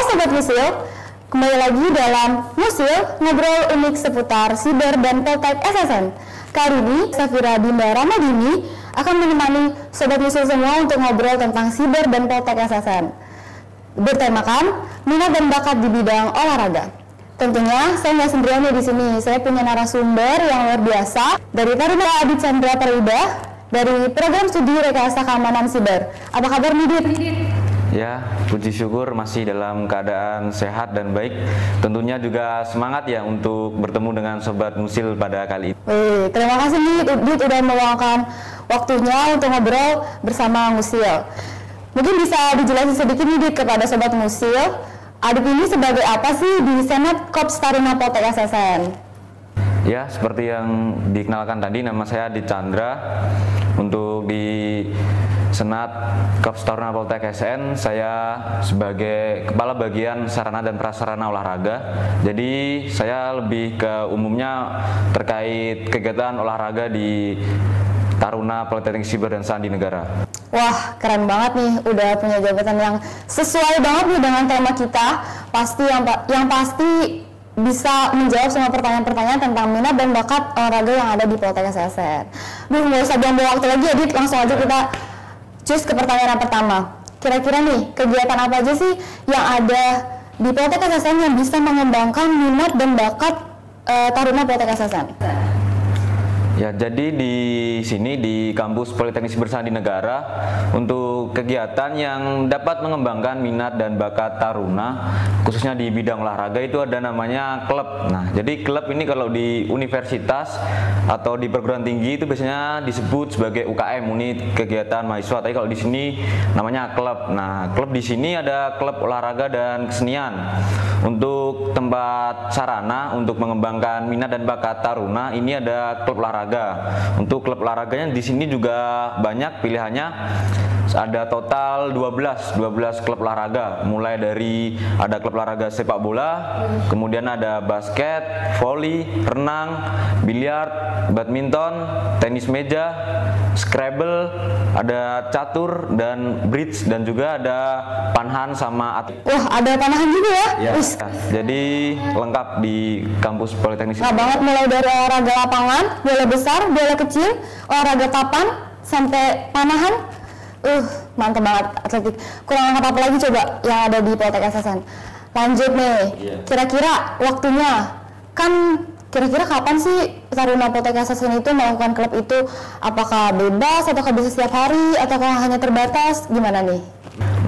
Sobat Musil, kembali lagi dalam Musil, ngobrol unik seputar Siber dan Poltek SSN. Kali ini, Safira Dinda Ramadini akan menemani Sobat Musil semua untuk ngobrol tentang Siber dan Poltek SSN. Bertemakan minat dan bakat di bidang olahraga. Tentunya saya nggak sendirian di sini. Saya punya narasumber yang luar biasa dari Taruna Adi Chandra Perida dari Program Studi Rekayasa Keamanan Siber. Apa kabar Midit? Ya, puji syukur masih dalam keadaan sehat dan baik. Tentunya juga semangat ya untuk bertemu dengan Sobat Musil pada kali ini. Terima kasih nih Dit udah meluangkan waktunya untuk ngobrol bersama Musil. Mungkin bisa dijelasin sedikit nih Dit kepada Sobat Musil, Adit ini sebagai apa sih di Senat Korps Taruna Poltek SSN? Ya, seperti yang dikenalkan tadi, nama saya Adit Chandra. Untuk di Senat Korps Taruna Poltek SSN, saya sebagai Kepala Bagian Sarana dan Prasarana Olahraga. Jadi saya lebih ke umumnya terkait kegiatan olahraga di Taruna Politeknik Siber dan Sandi Negara. Wah, keren banget nih, udah punya jabatan yang sesuai banget nih dengan tema kita. Pasti yang pasti bisa menjawab semua pertanyaan-pertanyaan tentang minat dan bakat olahraga yang ada di Poltek SSN. Nggak usah buang-buang waktu lagi, Adit, langsung aja kita cus ke pertanyaan pertama. Kira-kira nih, kegiatan apa aja sih yang ada di Poltek SSN yang bisa mengembangkan minat dan bakat Taruna Poltek SSN? Ya, jadi di sini di kampus Politeknik Siber Sandi Negara, untuk kegiatan yang dapat mengembangkan minat dan bakat taruna khususnya di bidang olahraga itu ada namanya klub. Nah, jadi klub ini kalau di universitas atau di perguruan tinggi itu biasanya disebut sebagai UKM, unit kegiatan mahasiswa. Tapi kalau di sini namanya klub. Nah, klub di sini ada klub olahraga dan kesenian. Untuk tempat sarana untuk mengembangkan minat dan bakat taruna ini ada klub olahraga. Untuk klub olahraganya di sini juga banyak pilihannya. Ada total 12 klub olahraga, mulai dari ada klub olahraga sepak bola, kemudian ada basket, voli, renang, biliar, badminton, tenis meja, scrabble, ada catur dan bridge, dan juga ada panahan sama Wah, ada panahan juga ya? Ya, jadi lengkap di kampus Politeknik. Nah banget, mulai dari olahraga lapangan, bola besar, bola kecil, olahraga papan, sampai panahan. Mantap banget atletik. Kurang lengkap apa lagi coba yang ada di Poltek SSN? Lanjut nih, kira-kira waktunya, kan kira-kira kapan sih Taruna Poltek SSN itu melakukan klub itu? Apakah bebas, ataukah bisa setiap hari, ataukah hanya terbatas? Gimana nih?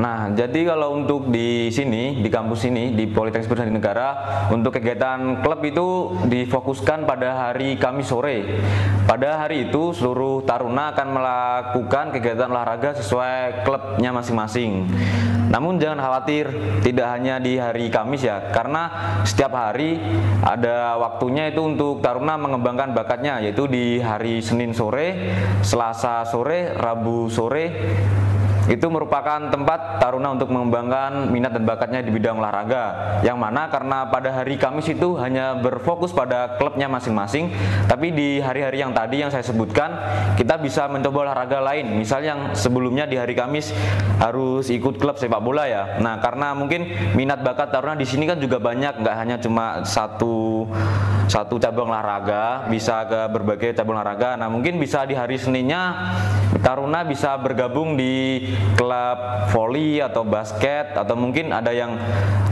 Nah, jadi kalau untuk di sini, di kampus ini, di Politeknik Siber Sandi Negara, untuk kegiatan klub itu difokuskan pada hari Kamis sore. Pada hari itu, seluruh taruna akan melakukan kegiatan olahraga sesuai klubnya masing-masing. Namun jangan khawatir, tidak hanya di hari Kamis ya, karena setiap hari ada waktunya itu untuk taruna mengembangkan bakatnya, yaitu di hari Senin sore, Selasa sore, Rabu sore. Itu merupakan tempat taruna untuk mengembangkan minat dan bakatnya di bidang olahraga, yang mana karena pada hari Kamis itu hanya berfokus pada klubnya masing-masing, tapi di hari-hari yang tadi yang saya sebutkan kita bisa mencoba olahraga lain. Misal yang sebelumnya di hari Kamis harus ikut klub sepak bola ya. Nah, karena mungkin minat bakat taruna di sini kan juga banyak, nggak hanya cuma satu cabang olahraga, bisa ke berbagai cabang olahraga. Nah, mungkin bisa di hari Seninnya taruna bisa bergabung di klub voli atau basket, atau mungkin ada yang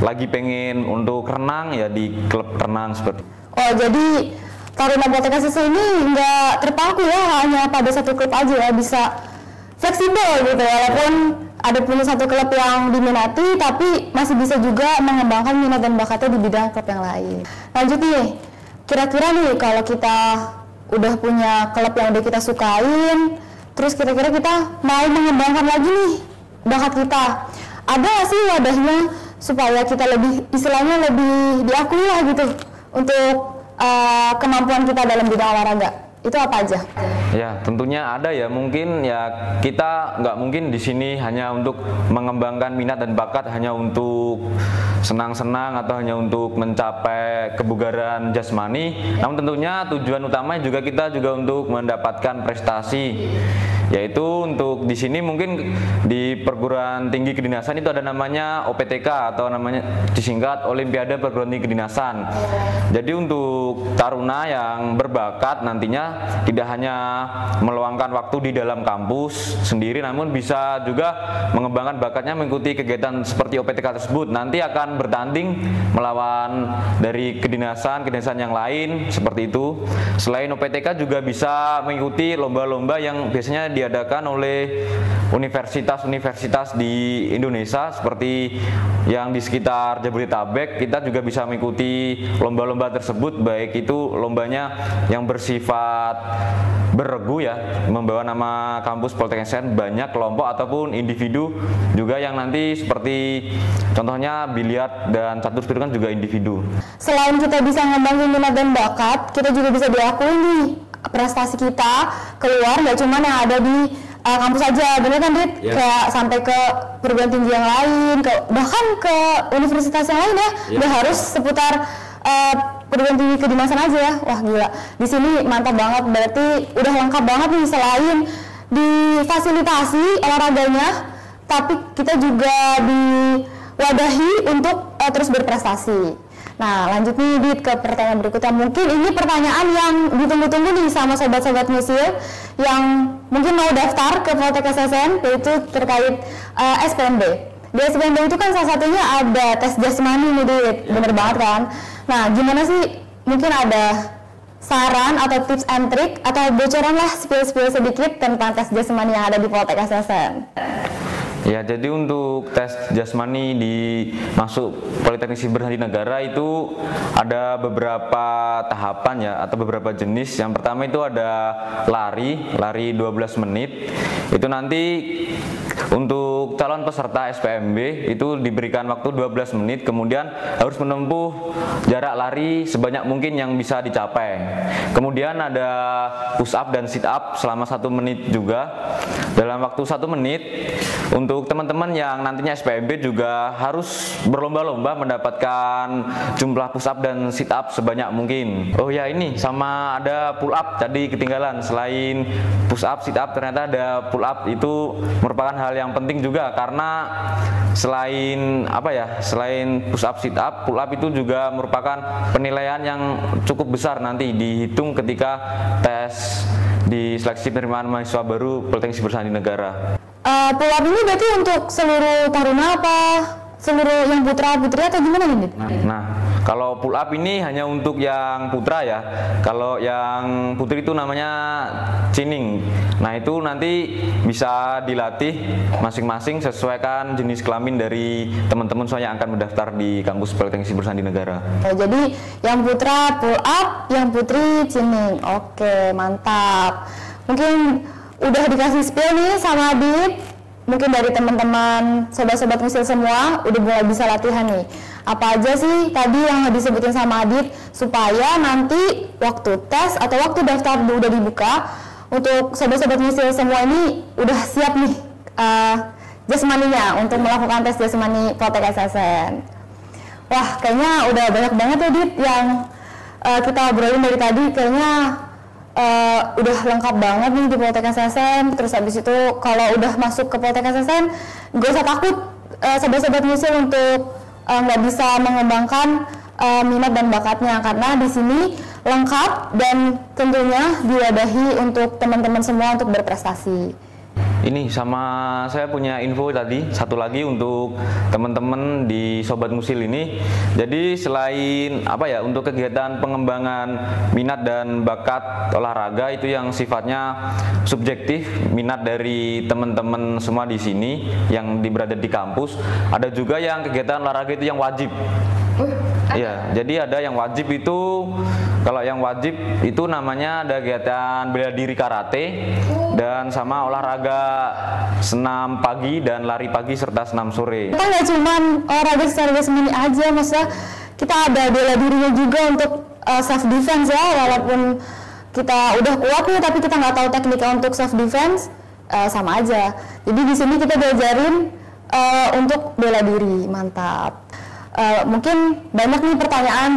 lagi pengen untuk renang ya di klub renang seperti. Oh, jadi Taruna Poltek SSN ini nggak terpaku ya hanya pada satu klub aja ya, bisa fleksibel gitu, walaupun ada punya satu klub yang diminati tapi masih bisa juga mengembangkan minat dan bakatnya di bidang klub yang lain. Lanjut nih, kira-kira nih kalau kita udah punya klub yang udah kita sukain, terus kira-kira kita mau mengembangkan lagi nih bakat kita, ada nggak sih wadahnya supaya kita lebih, istilahnya lebih diakui lah gitu untuk kemampuan kita dalam bidang olahraga? Itu apa aja? Ya, tentunya ada ya. Mungkin ya kita nggak mungkin di sini hanya untuk mengembangkan minat dan bakat hanya untuk senang-senang atau hanya untuk mencapai kebugaran jasmani. Namun tentunya tujuan utamanya juga kita juga untuk mendapatkan prestasi. Yaitu untuk di sini mungkin di perguruan tinggi kedinasan itu ada namanya OPTK atau namanya disingkat Olimpiade Perguruan Tinggi Kedinasan. Jadi untuk taruna yang berbakat nantinya tidak hanya meluangkan waktu di dalam kampus sendiri, namun bisa juga mengembangkan bakatnya mengikuti kegiatan seperti OPTK tersebut. Nanti akan bertanding melawan dari kedinasan yang lain seperti itu. Selain OPTK juga bisa mengikuti lomba-lomba yang biasanya diadakan oleh universitas-universitas di Indonesia seperti yang di sekitar Jabodetabek. Kita juga bisa mengikuti lomba-lomba tersebut, baik itu lombanya yang bersifat beregu ya, membawa nama kampus Politeknik SN, banyak kelompok ataupun individu juga yang nanti seperti contohnya biliar dan catur itu kan juga individu. Selain kita bisa ngembangin minat dan bakat, kita juga bisa diakui nih prestasi kita keluar, nggak cuma yang ada di kampus aja, bener kan Dit? Yeah. Kayak sampai ke perguruan tinggi yang lain, bahkan ke universitas yang lain ya, nggak harus seputar perguruan tinggi kedinasan aja ya. Wah gila, di sini mantap banget, berarti udah lengkap banget nih, selain difasilitasi olahraganya, tapi kita juga diwadahi untuk terus berprestasi. Nah lanjut nih Dit ke pertanyaan berikutnya. Mungkin ini pertanyaan yang ditunggu-tunggu nih sama sobat-sobat musil yang mungkin mau daftar ke Politeknik SSN, yaitu terkait SPMB. Di SPMB itu kan salah satunya ada tes jasmani nih Dit, bener banget kan? Nah gimana sih, mungkin ada saran atau tips and trick atau bocoran lah spill sedikit tentang tes jasmani yang ada di Politeknik SSN? Ya, jadi untuk tes jasmani di masuk Politeknik Siber Sandinegara itu ada beberapa tahapan ya, atau beberapa jenis. Yang pertama itu ada lari 12 menit. Itu nanti untuk calon peserta SPMB itu diberikan waktu 12 menit, kemudian harus menempuh jarak lari sebanyak mungkin yang bisa dicapai. Kemudian ada push up dan sit up selama 1 menit juga dalam waktu 1 menit. Untuk teman-teman yang nantinya SPMB juga harus berlomba-lomba mendapatkan jumlah push up dan sit up sebanyak mungkin. Oh ya, ini sama ada pull up tadi ketinggalan. Selain push up, sit up, ternyata ada pull up. Itu merupakan hal yang penting juga, karena selain selain push up, sit up, pull up itu juga merupakan penilaian yang cukup besar nanti dihitung ketika tes di seleksi penerimaan mahasiswa baru Politeknik Siber Sandinegara. Pull up ini berarti untuk seluruh taruna apa seluruh yang putra putri atau gimana nih? Nah, kalau pull up ini hanya untuk yang putra ya. Kalau yang putri itu namanya cining. Nah, itu nanti bisa dilatih masing-masing sesuaikan jenis kelamin dari teman-teman yang akan mendaftar di kampus Politeknik Siber Sandinegara. Jadi yang putra pull up, yang putri cining. Oke, mantap. Mungkin udah dikasih spill nih sama Adit, mungkin dari teman-teman sobat-sobat musil semua udah mulai bisa latihan nih. Apa aja sih tadi yang disebutin sama Adit supaya nanti waktu tes atau waktu daftar udah dibuka, untuk sobat-sobat musil semua ini udah siap nih jasmaninya untuk melakukan tes jasmani Politeknik SSN. Wah, kayaknya udah banyak banget ya Dit yang kita obrolin dari tadi, kayaknya udah lengkap banget nih di Politeknik SSN. Terus habis itu kalau udah masuk ke Politeknik SSN, gak usah takut sobat-sobat musil untuk nggak bisa mengembangkan minat dan bakatnya, karena di sini lengkap dan tentunya diwadahi untuk teman-teman semua untuk berprestasi. Ini sama saya punya info tadi satu lagi untuk teman-teman di Sobat Musil ini. Jadi selain untuk kegiatan pengembangan minat dan bakat olahraga itu yang sifatnya subjektif, minat dari teman-teman semua di sini yang berada di kampus, ada juga yang kegiatan olahraga itu yang wajib. Iya, jadi ada yang wajib itu, kalau yang wajib itu namanya ada kegiatan bela diri karate dan sama olahraga senam pagi dan lari pagi serta senam sore. Kita nggak cuma olahraga secara jasmani aja, maksudnya kita ada bela dirinya juga untuk self defense ya, walaupun kita udah kuat nih tapi kita nggak tahu tekniknya untuk self defense, sama aja. Jadi di sini kita diajarin untuk bela diri, mantap. Mungkin banyak nih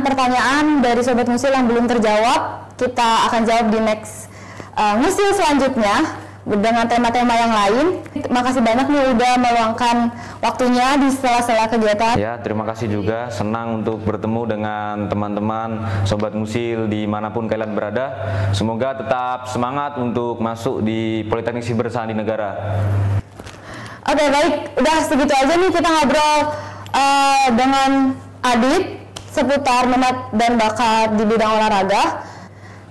pertanyaan dari Sobat Musil yang belum terjawab. Kita akan jawab di next musil selanjutnya. dengan tema-tema yang lain. Makasih banyak nih udah meluangkan waktunya di sela-sela kegiatan. Ya, terima kasih juga. Senang untuk bertemu dengan teman-teman Sobat Musil dimanapun kalian berada. Semoga tetap semangat untuk masuk di Politeknik Siber Sandi Negara. Oke, baik. Udah segitu aja nih kita ngobrol dengan Adit seputar minat dan bakat di bidang olahraga.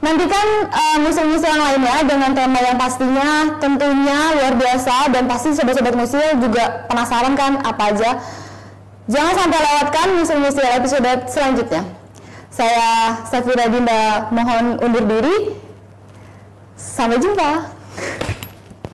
Nantikan musil-musil yang lainnya dengan tema yang pastinya tentunya luar biasa, dan pasti sobat-sobat musil juga penasaran kan apa aja. Jangan sampai lewatkan musil-musil episode selanjutnya. Saya Safira Dinda mohon undur diri. Sampai jumpa.